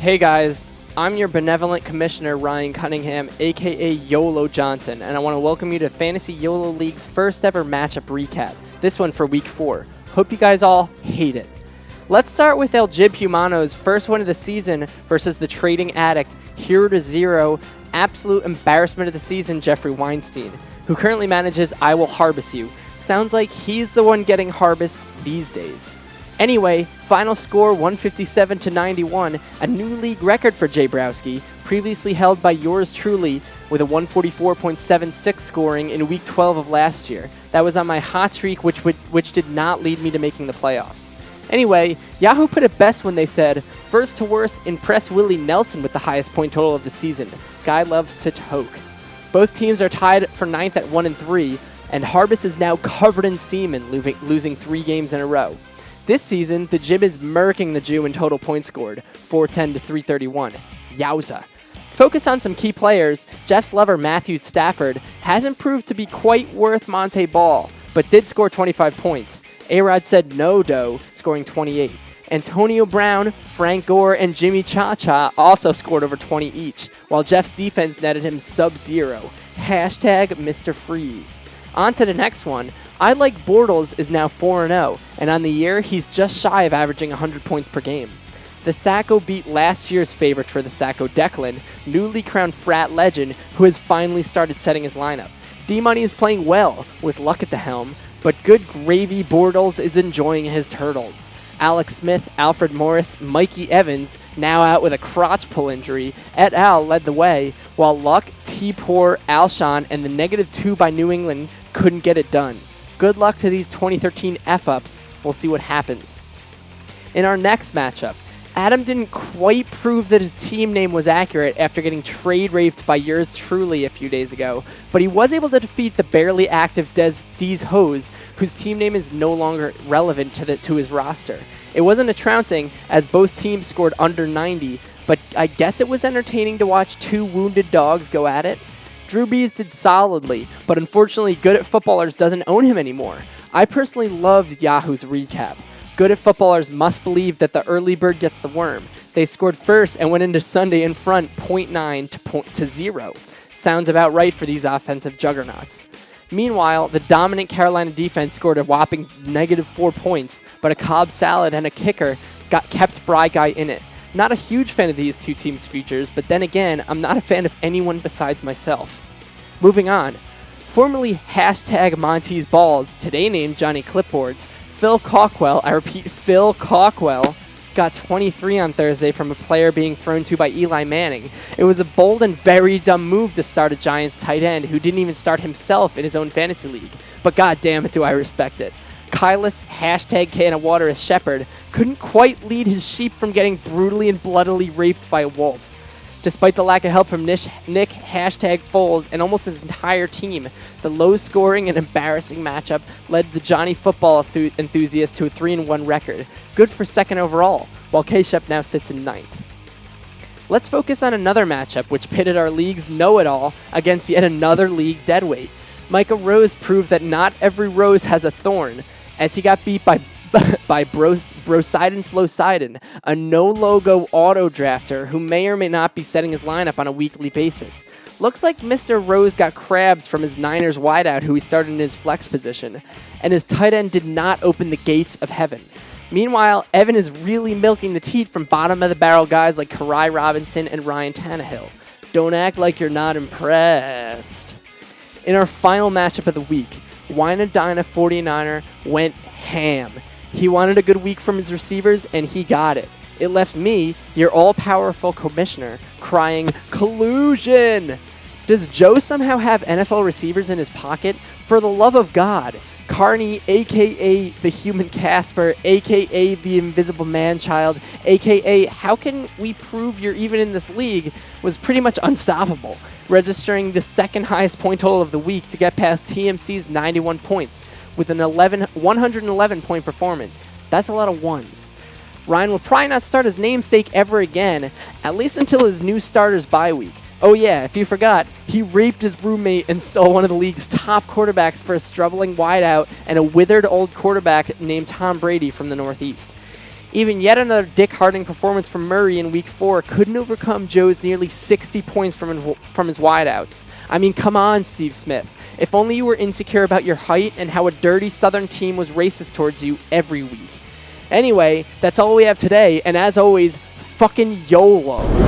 Hey guys, I'm your benevolent commissioner Ryan Cunningham, aka Yolo Johnson, and I want to welcome you to Fantasy Yolo League's first ever matchup recap, this one for week 4. Hope you guys all hate it. Let's start with El Jib Humano's first win of the season versus the trading addict, Hero to Zero, absolute embarrassment of the season, Jeffrey Weinstein, who currently manages I Will Harbus You. Sounds like he's the one getting Harbused these days. Anyway, final score 157-91, a new league record for Jay Browski, previously held by yours truly with a 144.76 scoring in week 12 of last year. That was on my hot streak, which did not lead me to making the playoffs. Anyway, Yahoo put it best when they said, first to worst, impress Willie Nelson with the highest point total of the season. Guy loves to toke. Both teams are tied for 9th at 1-3, and Harbus is now covered in semen, losing 3 games in a row. This season, the Jib is murking the Jew in total points scored, 410 to 331. Yowza. Focus on some key players. Jeff's lover Matthew Stafford hasn't proved to be quite worth Monte Ball, but did score 25 points. A-Rod said no dough, scoring 28. Antonio Brown, Frank Gore, and Jimmy Cha-Cha also scored over 20 each, while Jeff's defense netted him sub-zero. Hashtag Mr. Freeze. On to the next one. I Like Bortles is now 4-0, and on the year, he's just shy of averaging 100 points per game. The Sacco beat last year's favorite for the Sacco, Declan, newly crowned frat legend, who has finally started setting his lineup. D-Money is playing well, with Luck at the helm, but good gravy Bortles is enjoying his turtles. Alex Smith, Alfred Morris, Mikey Evans, now out with a crotch pull injury, et al. Led the way, while Luck, T-Poor, Alshon, and the -2 by New England couldn't get it done. Good luck to these 2013 F-ups. We'll see what happens. In our next matchup, Adam didn't quite prove that his team name was accurate after getting trade raped by yours truly a few days ago, but he was able to defeat the barely active D's Hose, whose team name is no longer relevant to his roster. It wasn't a trouncing, as both teams scored under 90, but I guess it was entertaining to watch 2 wounded dogs go at it. Drew Brees did solidly, but unfortunately Good at Footballers doesn't own him anymore. I personally loved Yahoo's recap. Good at Footballers must believe that the early bird gets the worm. They scored first and went into Sunday in front 0.9 to 0. Sounds about right for these offensive juggernauts. Meanwhile, the dominant Carolina defense scored a whopping -4 points, but a Cobb salad and a kicker kept Bry Guy in it. Not a huge fan of these two teams' futures, but then again, I'm not a fan of anyone besides myself. Moving on. Formerly hashtag Monty's Balls, today named Johnny Clipboards, Phil Cockwell, I repeat, Phil Cockwell, got 23 on Thursday from a player being thrown to by Eli Manning. It was a bold and very dumb move to start a Giants tight end who didn't even start himself in his own fantasy league. But god damn it, do I respect it. Kyle's hashtag can of water as shepherd couldn't quite lead his sheep from getting brutally and bloodily raped by a wolf. Despite the lack of help from Nick hashtag Foles and almost his entire team, the low-scoring and embarrassing matchup led the Johnny Football enthusiast to a 3-1 record, good for 2nd overall, while K-Shep now sits in 9th. Let's focus on another matchup which pitted our league's know-it-all against yet another league deadweight. Micah Rose proved that not every rose has a thorn, as he got beat by Brosidon Flosidon, a no-logo auto-drafter who may or may not be setting his lineup on a weekly basis. Looks like Mr. Rose got crabs from his Niners wideout who he started in his flex position, and his tight end did not open the gates of heaven. Meanwhile, Evan is really milking the teat from bottom-of-the-barrel guys like Karai Robinson and Ryan Tannehill. Don't act like you're not impressed. In our final matchup of the week, Wynadina 49er went ham. He wanted a good week from his receivers, and he got it. It left me, your all-powerful commissioner, crying, collusion! Does Joe somehow have NFL receivers in his pocket? For the love of God. Carney, a.k.a. the human Casper, a.k.a. the invisible man-child, a.k.a. how can we prove you're even in this league, was pretty much unstoppable, registering the 2nd highest point total of the week to get past TMC's 91 points. With an 111-point performance. That's a lot of ones. Ryan will probably not start his namesake ever again, at least until his new starter's bye week. Oh yeah, if you forgot, he raped his roommate and stole one of the league's top quarterbacks for a struggling wideout and a withered old quarterback named Tom Brady from the Northeast. Even yet another dick hardening performance from Murray in Week 4 couldn't overcome Joe's nearly 60 points from his wideouts. I mean, come on, Steve Smith. If only you were insecure about your height and how a dirty Southern team was racist towards you every week. Anyway, that's all we have today, and as always, fucking YOLO.